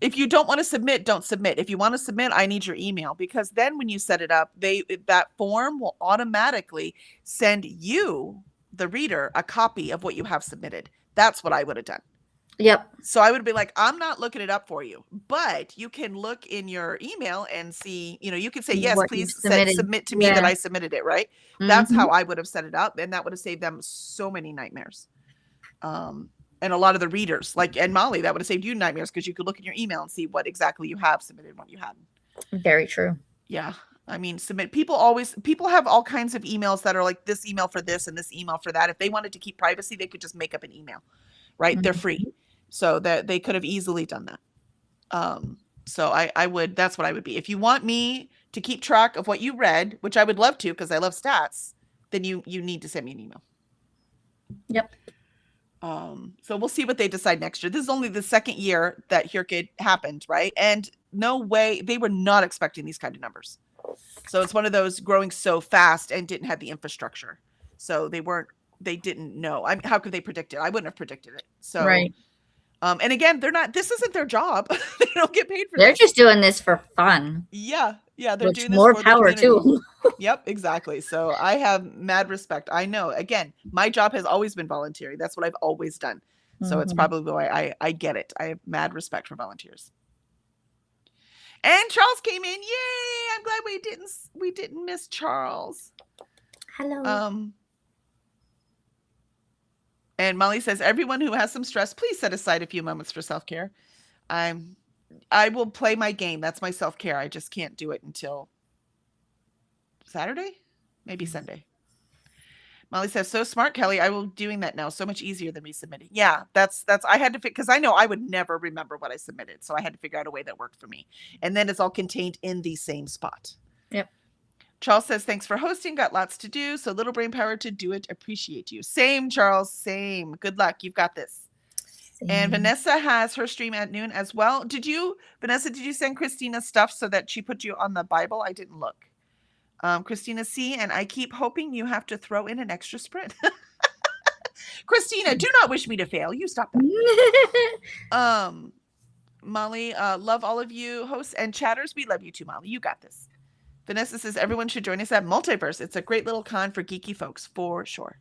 If you don't want to submit, don't submit. If you want to submit, I need your email because then when you set it up, that form will automatically send you, the reader, a copy of what you have submitted. That's what I would have done. Yep. So I would be like, I'm not looking it up for you, but you can look in your email and see, you can say, yes, What you've please submitted. submit to me that Yeah. I submitted it, right? That's Mm-hmm. how I would have set it up. And that would have saved them so many nightmares. And a lot of the readers, like, and Molly, that would have saved you nightmares because you could look in your email and see what exactly you have submitted and what you hadn't. Very true. Yeah. I mean, people have all kinds of emails that are like this email for this and this email for that. If they wanted to keep privacy, they could just make up an email, right? Mm-hmm. They're free. So that they could have easily done that. So I would, that's what I would be. If you want me to keep track of what you read, which I would love to, because I love stats, then you need to send me an email. Yep. So we'll see what they decide next year. This is only the second year that HearKid happened, right? And no way, they were not expecting these kind of numbers. So it's one of those growing so fast and didn't have the infrastructure. So they didn't know. How could they predict it? I wouldn't have predicted it. So, Right. And again, this isn't their job. They don't get paid for They're this. just doing this for fun. Yeah. They're Which doing this more for power the community. to. Yep, exactly. So I have mad respect. I know. Again, my job has always been voluntary. That's what I've always done. So it's probably why I get it. I have mad respect for volunteers. And Charles came in. Yay! I'm glad we didn't miss Charles. Hello. And Molly says, everyone who has some stress, please set aside a few moments for self-care. I will play my game. That's my self-care. I just can't do it until Saturday, maybe Sunday. Molly says, so smart, Kelly. I will be doing that now. So much easier than me submitting. Yeah, that's I had to because I know I would never remember what I submitted. So I had to figure out a way that worked for me. And then it's all contained in the same spot. Yep. Charles says, thanks for hosting. Got lots to do. So little brain power to do it. Appreciate you. Same, Charles. Same. Good luck. You've got this. Same. And Vanessa has her stream at noon as well. Vanessa, did you send Christina stuff so that she put you on the Bible? I didn't look. Christina C, and I keep hoping you have to throw in an extra sprint. Christina, do not wish me to fail. You stop that. Molly, love all of you hosts and chatters. We love you too, Molly. You got this. Vanessa says everyone should join us at Multiverse. It's a great little con for geeky folks, for sure.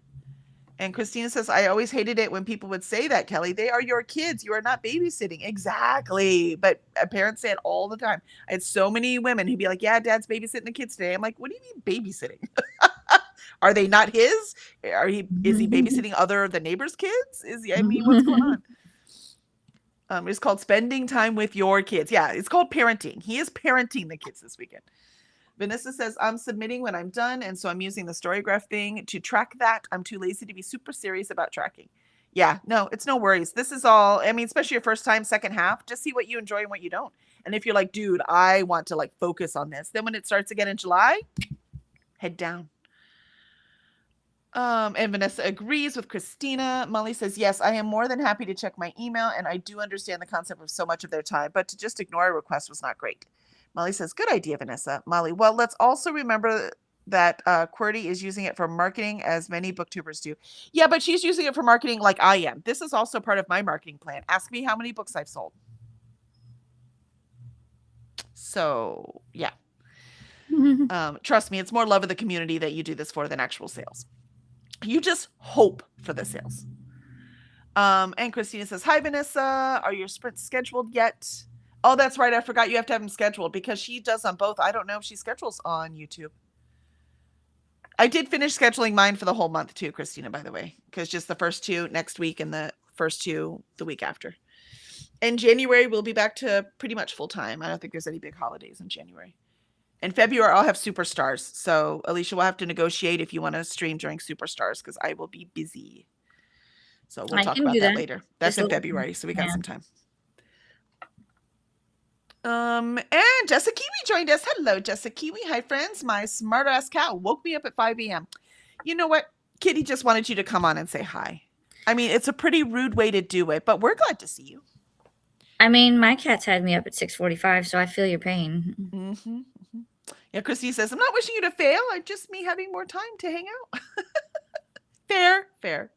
And Christina says, I always hated it when people would say that, Kelly. They are your kids. You are not babysitting. Exactly. But parents say it all the time. I had so many women who'd be like, yeah, dad's babysitting the kids today. I'm like, what do you mean babysitting? Are they not his? Is he babysitting other the neighbors' kids? What's going on? It's called spending time with your kids. Yeah, it's called parenting. He is parenting the kids this weekend. Vanessa says, I'm submitting when I'm done, and so I'm using the Storygraph thing to track that. I'm too lazy to be super serious about tracking. Yeah, no, it's no worries. This is all, especially your first time, second half, just see what you enjoy and what you don't. And if you're like, dude, I want to focus on this, then when it starts again in July, head down. And Vanessa agrees with Christina. Molly says, yes, I am more than happy to check my email, and I do understand the concept of so much of their time, but to just ignore a request was not great. Molly says, good idea, Vanessa. Molly, well, let's also remember that QWERTY is using it for marketing as many booktubers do. Yeah, but she's using it for marketing like I am. This is also part of my marketing plan. Ask me how many books I've sold. So, yeah. Trust me, it's more love of the community that you do this for than actual sales. You just hope for the sales. And Christina says, hi, Vanessa. Are your sprints scheduled yet? Oh, that's right. I forgot you have to have them scheduled because she does on both. I don't know if she schedules on YouTube. I did finish scheduling mine for the whole month too, Christina, by the way, because just the first 2 next week and the first 2 the week after. In January, we'll be back to pretty much full time. I don't think there's any big holidays in January. In February, I'll have Superstars. So, Alicia will have to negotiate if you want to stream during Superstars because I will be busy. So, we'll talk about that later. That's in February, so we got some time. And Jessica Kiwi joined us. Hello, Jessica Kiwi. Hi, friends. My smart ass cat woke me up at 5 a.m. You know what? Kitty just wanted you to come on and say hi. I mean, it's a pretty rude way to do it, but we're glad to see you. I mean, my cat's had me up at 6:45, so I feel your pain. Mm-hmm. Yeah, Christy says, I'm not wishing you to fail. It's just me having more time to hang out. Fair.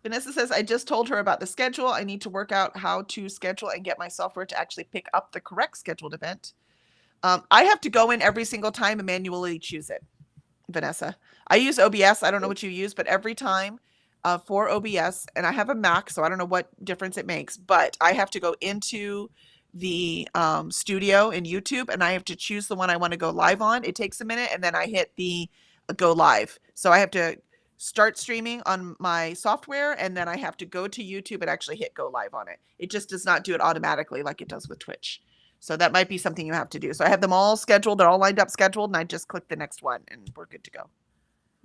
Vanessa says, I just told her about the schedule. I need to work out how to schedule and get my software to actually pick up the correct scheduled event. I have to go in every single time and manually choose it, Vanessa. I use OBS. I don't know what you use, but every time for OBS, and I have a Mac, so I don't know what difference it makes, but I have to go into the studio in YouTube and I have to choose the one I want to go live on. It takes a minute and then I hit the go live. So I have to start streaming on my software and then I have to go to YouTube and actually hit go live on it. It just does not do it automatically like it does with Twitch. So that might be something you have to do. So I have them all scheduled. They're all lined up scheduled and I just click the next one and we're good to go.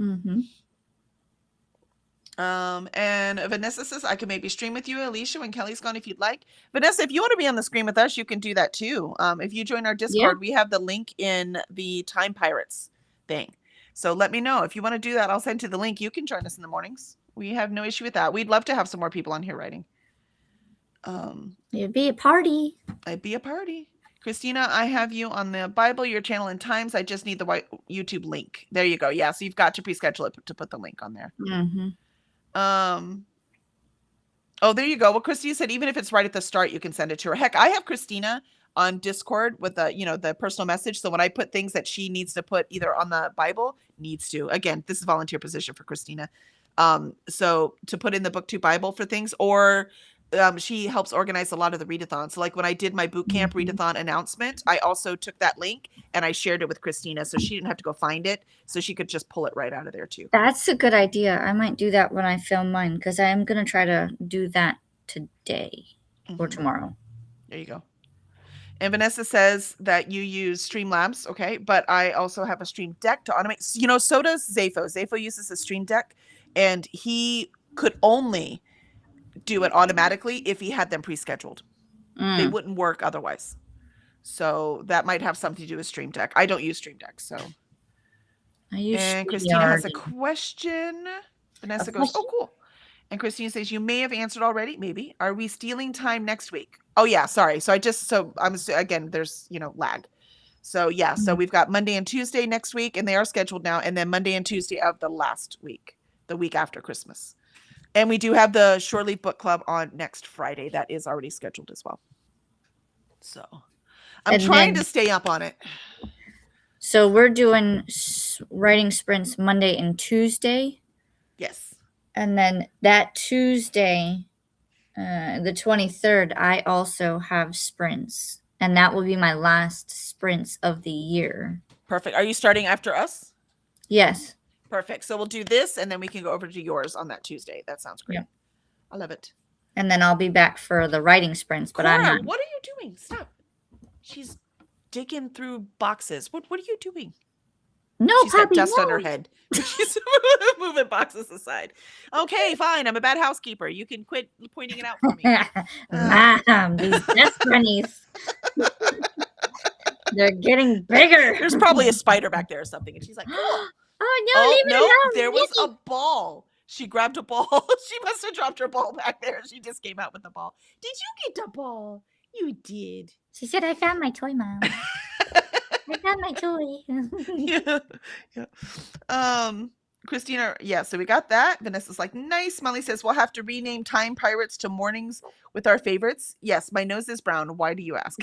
Mm-hmm. And Vanessa says, I can maybe stream with you, Alicia, when Kelly's gone if you'd like. Vanessa, if you want to be on the screen with us, you can do that too. If you join our Discord, we have the link in the Time Pirates thing. So let me know. If you want to do that, I'll send you the link. You can join us in the mornings. We have no issue with that. We'd love to have some more people on here writing. It'd be a party. It'd be a party. Christina, I have you on the Bible, your channel, and times. I just need the YouTube link. There you go. Yeah, so you've got to pre-schedule it to put the link on there. Mm-hmm. Oh, there you go. Well, Christina said even if it's right at the start, you can send it to her. Heck, I have Christina on Discord with the personal message. So when I put things that she needs to put either on the Bible, again, this is volunteer position for Christina. So to put in the BookTube Bible for things, or she helps organize a lot of the readathons. So like when I did my boot camp readathon announcement, I also took that link and I shared it with Christina so she didn't have to go find it. So she could just pull it right out of there too. That's a good idea. I might do that when I film mine because I am going to try to do that today or tomorrow. There you go. And Vanessa says that you use Streamlabs, okay? But I also have a Stream Deck to automate. So does Zafo. Zafo uses a Stream Deck and he could only do it automatically if he had them pre-scheduled. They wouldn't work otherwise. So that might have something to do with Stream Deck. I don't use Stream Deck, so. And Christina has a question. Vanessa goes, oh, cool. And Christina says, you may have answered already. Maybe. Are we stealing time next week? Oh, yeah. Sorry. So again, there's, lag. So yeah. So we've got Monday and Tuesday next week and they are scheduled now. And then Monday and Tuesday of the last week, the week after Christmas. And we do have the Shore Leave Book Club on next Friday. That is already scheduled as well. So I'm trying to stay up on it. So we're doing writing sprints Monday and Tuesday. Yes. And then that Tuesday, the 23rd, I also have sprints. And that will be my last sprints of the year. Perfect. Are you starting after us? Yes. Perfect. So we'll do this and then we can go over to yours on that Tuesday. That sounds great. Yeah. I love it. And then I'll be back for the writing sprints. But Cora, what are you doing? Stop. She's digging through boxes. What are you doing? No, she's got dust on her head. She's moving boxes aside. Okay, fine. I'm a bad housekeeper. You can quit pointing it out for me. Mom, these dust bunnies. They're getting bigger. There's probably a spider back there or something. And she's like, oh no, leave it alone. There was a ball. She grabbed a ball. She must have dropped her ball back there. She just came out with the ball. Did you get the ball? You did. She said, I found my toy, Mom. I found my toy. Yeah. Christina, yeah, so we got that. Vanessa's like, nice. Molly says, we'll have to rename Time Pirates to Mornings with our favorites. Yes, my nose is brown. Why do you ask?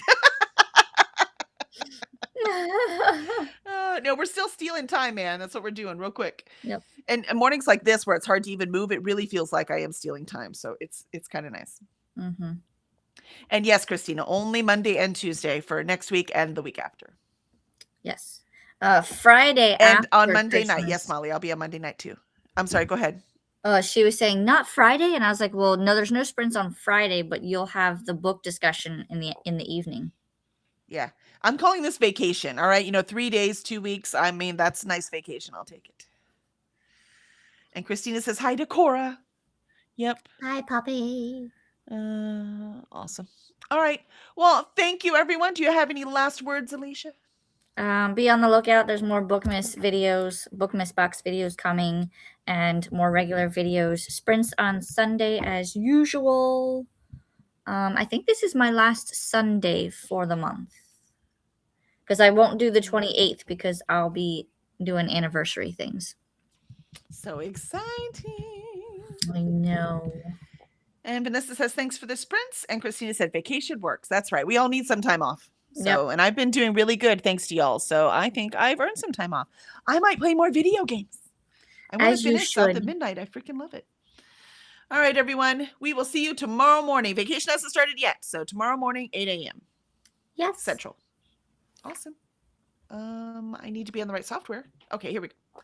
No, we're still stealing time, man. That's what we're doing real quick. Yep. And mornings like this where it's hard to even move, it really feels like I am stealing time. So it's kind of nice. Mm-hmm. And yes, Christina, only Monday and Tuesday for next week and the week after. Yes. Friday And on after Monday night. Christmas. Yes, Molly, I'll be on Monday night too. I'm sorry, go ahead. She was saying not Friday, and I was like, well, no, there's no sprints on Friday, but you'll have the book discussion in the evening. Yeah. I'm calling this vacation. All right. 3 days, 2 weeks. I mean, that's a nice vacation. I'll take it. And Christina says hi to Cora. Yep. Hi, puppy. Awesome. All right. Well, thank you, everyone. Do you have any last words, Alicia? Be on the lookout. There's more Bookmas videos, Bookmas box videos coming, and more regular videos. Sprints on Sunday as usual. I think this is my last Sunday for the month. Because I won't do the 28th because I'll be doing anniversary things. So exciting. I know. And Vanessa says, thanks for the sprints. And Christina said, vacation works. That's right. We all need some time off. So, And I've been doing really good thanks to y'all. So I think I've earned some time off. I might play more video games. I want to finish South at Midnight. I freaking love it. All right, everyone. We will see you tomorrow morning. Vacation hasn't started yet. So tomorrow morning, 8 a.m. Yes. Central. Awesome. I need to be on the right software. Okay, here we go.